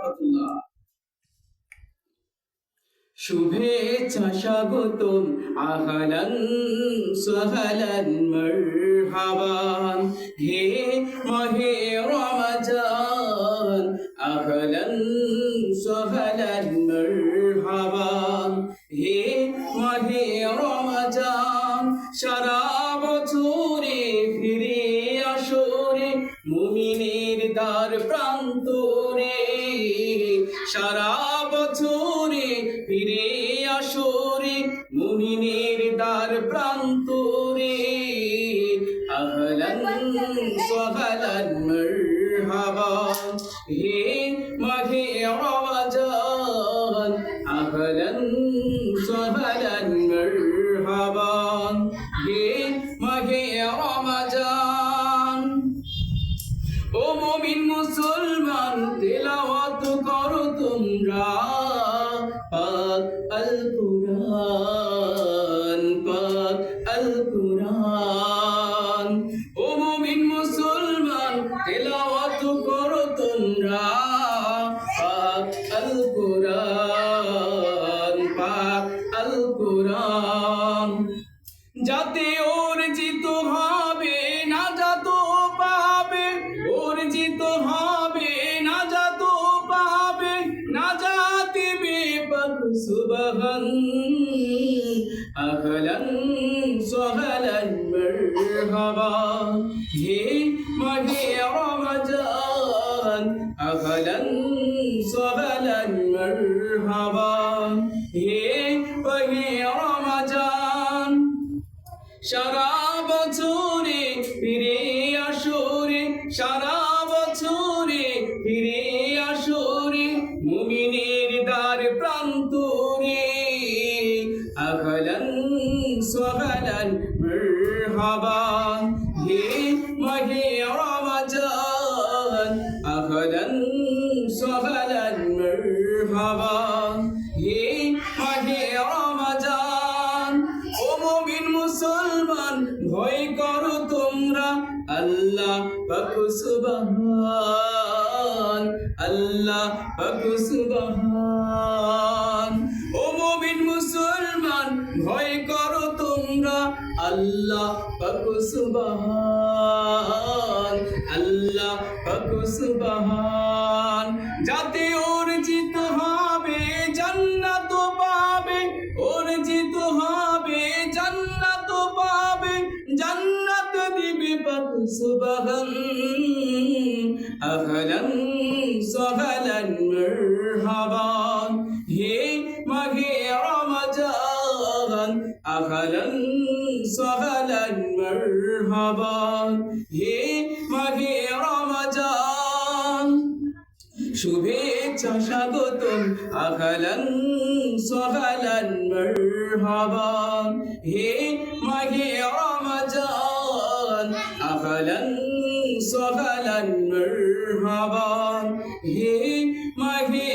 রাহমাতুল্লাহ। শুভেচ্ছা স্বাগতম আহলান সাহলান মারহাবান, হে মাহে রমজান আহলান সাহলান মারহাবান, হে মাহে রমজান। সারা বছরে ফিরে আসরে মুমিনের দ্বার প্রান্তরে, সারা বছরে ফিরে আসরে মুমিনের দ্বার প্রান্তরে, আহলান সাহলান মারহাবান, হে মাহে রমজান আহলান সাহলান মারহাবান, হে মাহে রমজান। ও মুমিন মুসলমান তেলাওয়াত করো তোমরা পাক আল কুরআন, পাক আল কুরআন। ও মুমিন মুসলমান তেলাওয়াত করো তোমরা পাক আল কুরআন, পাক আল কুরআন। যাতে অর্জিত হবে নাজাত পাবে, অর্জিত হবে নাজাত পাবে, নাজাত বেপাক সুবহান, আহলান সাহলান মারহাবান, হে মাহে রমজান আহলান সাহলান মারহাবান, হে মাহে রমজান। সারা বছরে ফিরে আসরে, সারা বছরে ফিরে আসরে মুমিনের দ্বার প্রান্তরে, আহলান সাহলান মারহাবান, হে মাহে রমজান আহলান সাহলান মারহাবান, হে মাহে রমজান। ও মুমিন মুসলমান ভয় করো তোমরা আল্লাহ পাক সুবহান, আল্লাহ পাক সুবহান। ও মুমিন মুসলমান ভয় করো তোমরা আল্লাহ পাক সুবহান, আল্লাহ পাক সুবহান। যাতে অর্জিত হবে জান্নাত পাবে, অর্জিত হবে জান্নাত পাবে, জান্নাত দিবে পাক সুবহান, আহলান সাহলান মারহাবান, হে মাহে রমজান আহলান সাহলান মারহাবান, হে মাহে রমজান। শুভেচ্ছা স্বাগতম আহলান সাহলান মারহাবান, হে মাহে রমজান আহলান সাহলান মারহাবান, হে মাহে